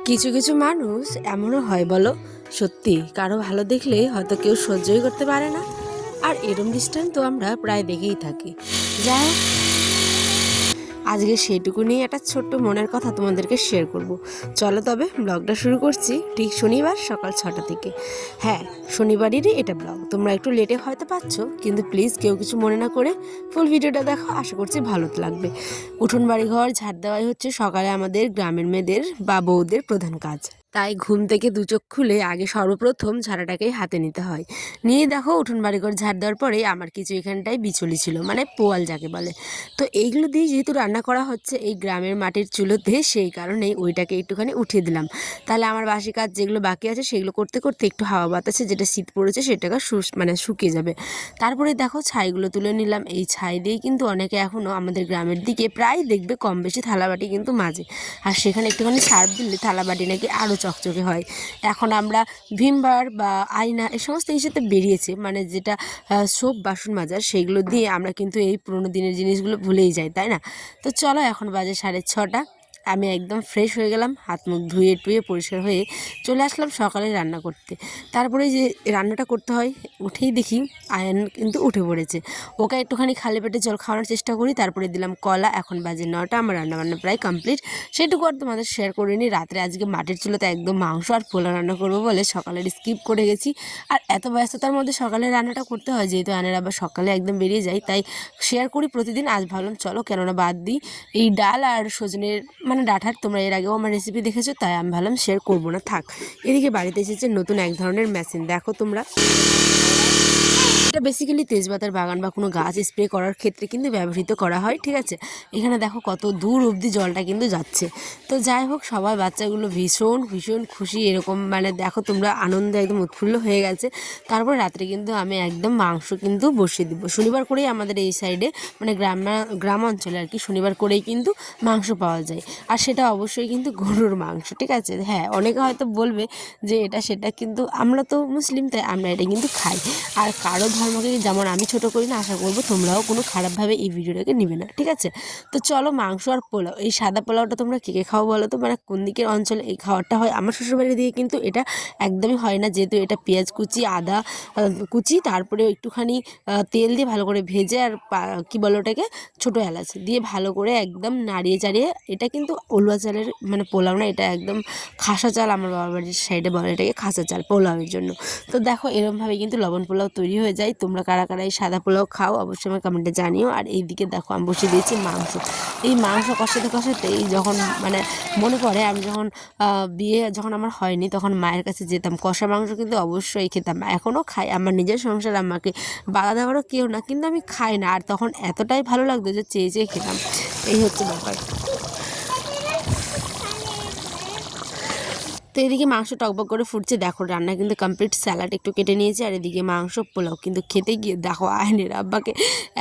কিছু কিছু মানুষ এমনও হয় বলো, সত্যি কারো ভালো দেখলে হয়তো কেউ সহ্যই করতে পারে না। আর এরম দৃষ্টান্ত আমরা প্রায় দেখেই থাকি। যাই হোক, আজকে সেইটুকু নিয়ে একটা ছোট্ট মনের কথা তোমাদেরকে শেয়ার করব। চলো তবে ব্লগটা শুরু করছি ঠিক শনিবার সকাল 6টা থেকে। হ্যাঁ, শনিবারেরই এটা ব্লগ, তোমরা একটু লেটে হয়তো পাচ্ছ, কিন্তু প্লিজ কেউ কিছু মনে না করে ফুল ভিডিওটা দেখো, আশা করছি ভালো লাগবে। উঠোন বাড়ি ঘর ঝাড় দেওয়াই হচ্ছে সকালে আমাদের গ্রামের মেয়েদের বা বউদের প্রধান কাজ। তাই ঘুম থেকে দু চোখ খুলে আগে সর্বপ্রথম ঝাড়াটাকেই হাতে নিতে হয়। নিয়ে দেখো উঠোন বাড়িঘর ঝাড় দেওয়ার পরে আমার কিছু এখানটায় বিচুলি ছিল, মানে পোয়াল যাকে বলে। তো এইগুলো দিয়ে যেহেতু রান্না করা হচ্ছে এই গ্রামের মাটির চুলোতে, সেই কারণেই ওইটাকে একটুখানি উঠিয়ে দিলাম। তাহলে আমার বাসি কাজ যেগুলো বাকি আছে সেগুলো করতে করতে একটু হাওয়া বাতাসে যেটা শীত পড়েছে সেটাকে মানে শুকিয়ে যাবে। তারপরে দেখো ছাইগুলো তুলে নিলাম। এই ছাই দিয়েই কিন্তু অনেকে এখনও আমাদের গ্রামের দিকে প্রায় দেখবে কম বেশি থালাবাটি কিন্তু মাজে, আর সেখানে একটুখানি সার্ফ দিলে থালাবাটি নাকি আরও চকচকে হয়। এখন আমরা ভিমবার বা আয়না এই সমস্ত কিছুতে বেরিয়েছে, মানে যেটা সোপ বাসন মাজার, সেইগুলো দিয়ে আমরা কিন্তু এই পুরোনো দিনের জিনিসগুলো ভুলেই যাই, তাই না? তো চলো, এখন বাজে 6:30। আমি একদম ফ্রেশ হয়ে গেলাম, হাত মুখ ধুয়ে টুয়ে পরিষ্কার হয়ে চলে আসলাম সকালে রান্না করতে। তারপরে যে রান্নাটা করতে হয়, উঠেই দেখি আয়ন কিন্তু উঠে পড়েছে। ওকে একটুখানি খালি পেটে জল খাওয়ানোর চেষ্টা করি, তারপরে দিলাম কলা। এখন বাজে 9টা, আমার রান্নাবান্না প্রায় কমপ্লিট। সেটুকু আর তোমাদের শেয়ার করিনি। রাত্রে আজকে মাটির চুলোতে একদম মাংস আর পোলা রান্না করবো বলে সকালের স্কিপ করে গেছি। আর এত ব্যস্ততার মধ্যে সকালে রান্নাটা করতে হয়, যেহেতু আয়নের আবার সকালে একদম বেরিয়ে যায়, তাই শেয়ার করি প্রতিদিন। আজ ভাবলাম চলো কেননা বাদ দিই। এই ডাল আর সজনের মানে ডাঁটার, তোমরা এর আগেও আমার রেসিপি দেখেছো, তাই আমি ভাবলাম শেয়ার করবো না, থাক। এদিকে বাড়িতে এসেছে নতুন এক ধরনের মেশিন, দেখো তোমরা। এটা বেসিক্যালি তেজপাতার বাগান বা কোনো গাছ স্প্রে করার ক্ষেত্রে কিন্তু ব্যবহৃত করা হয়, ঠিক আছে? এখানে দেখো কত দূর অবধি জলটা কিন্তু যাচ্ছে। তো যাই হোক, সবাই বাচ্চাগুলো ভীষণ ভীষণ খুশি, এরকম মানে দেখো তোমরা, আনন্দে একদম উৎফুল্ল হয়ে গেছে। তারপর রাত্রে কিন্তু আমি একদম মাংস কিন্তু বসিয়ে দিব। শনিবার করেই আমাদের এই সাইডে মানে গ্রাম অঞ্চলে আর কি শনিবার করেই কিন্তু মাংস পাওয়া যায়, আর সেটা অবশ্যই কিন্তু গরুর মাংস, ঠিক আছে? হ্যাঁ, অনেকে হয়তো বলবে যে এটা সেটা, কিন্তু আমরা তো মুসলিম, তাই আমরা এটা কিন্তু খাই। আর কারো ধর্মকে যেমন আমি ছোট করি না, আশা করবো তোমরাও কোনো খারাপভাবে এই ভিডিওটাকে নেবে না, ঠিক আছে? তো চলো, মাংস আর পোলাও, এই সাদা পোলাওটা তোমরা কে কে খাও বলো তো, মানে কোন দিকের অঞ্চলে এই খাবারটা হয়? আমার শ্বশুরবাড়ি দিয়ে কিন্তু এটা একদমই হয় না, যেহেতু এটা পেঁয়াজ কুচি, আদা কুচি, তারপরে একটুখানি তেল দিয়ে ভালো করে ভেজে, আর কি বলো ওটাকে, ছোটো এলাচ দিয়ে ভালো করে একদম নাড়িয়ে চাড়িয়ে। এটা কিন্তু অলুয়া চালের মানে পোলাও না, এটা একদম খাসা চাল, আমার বাবার বাড়ির সাইডে বলে এটাকে খাসা চাল পোলাওয়ের জন্য। তো দেখো এরমভাবে কিন্তু লবণ পোলাও তৈরি হয়ে যায়। তোমরা কারা কারা এই সাদা পোলাও খাও অবশ্যই আমার কমেন্টে জানিও। আর এইদিকে দেখো আমি বসিয়ে দিয়েছি মাংস। এই মাংস কষাতে কষাতেই যখন মানে মনে পড়ে, আমি যখন বিয়ে যখন আমার হয়নি তখন মায়ের কাছে যেতাম, কষা মাংস কিন্তু অবশ্যই খেতাম, এখনও খাই। আমার নিজের সংসার, আমাকে বাধা দেওয়ারও কেউ না, কিন্তু আমি খাই না। আর তখন এতটাই ভালো লাগতো যে চেয়ে চেয়ে খেতাম। এই হচ্ছে ব্যাপার। তো এদিকে মাংস টকবক করে ফুটছে, দেখো রান্না কিন্তু কমপ্লিট। স্যালাড একটু কেটে নিয়েছি, আর এদিকে মাংস পোলাও। কিন্তু খেতে গিয়ে দেখো আয়নের আব্বাকে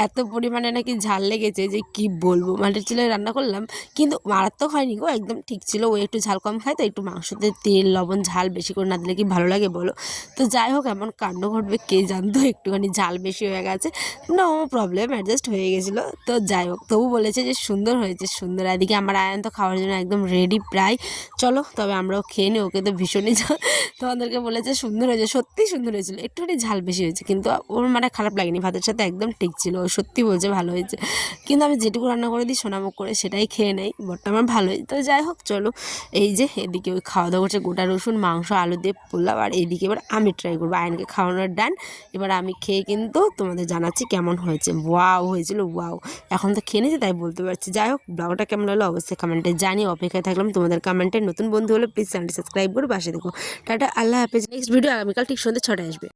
এত পরিমাণে নাকি ঝাল লেগেছে যে কি বলবো। মাটির চুলায় রান্না করলাম, কিন্তু মারাত্মক হয়নি গো, একদম ঠিক ছিল। ও একটু ঝাল কম খায়, তো একটু মাংসতে তেল লবণ ঝাল বেশি করে না দিলে কি ভালো লাগে বলো? তো যাই হোক, এমন কাণ্ড ঘটবে কে জানতো, একটুখানি ঝাল বেশি হয়ে গেছে। নো প্রবলেম, অ্যাডজাস্ট হয়ে গেছিলো। তো যাই হোক, তবু বলেছে যে সুন্দর হয়েছে, সুন্দর। এদিকে আমার আয়ন তো খাওয়ার জন্য একদম রেডি প্রায়। চলো তবে আমরাও খেয়ে নিই, ওকে তো ভীষণই তোমাদেরকে বলেছে সুন্দর হয়েছে, সত্যি সুন্দর হয়েছিল। একটুখানি ঝাল বেশি হয়েছে, কিন্তু ওর মানে খারাপ লাগেনি, ভাতের সাথে একদম ঠিক ছিল। ও সত্যি বলছে ভালো হয়েছে। কিন্তু আমি যেটুকু রান্না করে দিই সোনামুখ করে সেটাই খেয়ে নেই, বটটা আমার ভালোই। তো যাই হোক চলো, এই যে এদিকে ওই খাওয়া দাওয়া করছে, গোটা রসুন মাংস আলু দিয়ে পোলাও। আর এইদিকে এবার আমি ট্রাই করবো, আয়নকে খাওয়ানোর ডান। এবার আমি খেয়ে কিন্তু তোমাদের জানাচ্ছি কেমন হয়েছে। ওয়াও হয়েছিল, ওয়াও। এখন তো খেয়ে নিয়েছি তাই বলতে পারছি। যাই হোক, ব্লগটা কেমন হলো অবশ্যই কমেন্টে জানিয়ে অপেক্ষায় থাকলাম তোমাদের কমেন্টে। নতুন বন্ধু হলে প্লিজ চ্যানেলটি সাবস্ক্রাইব করে পাশে দেখো। টাটা, আল্লাহ হাফেজ। নেক্সট ভিডিও আগামীকাল ঠিক সন্ধ্যে 6টায় আসবে।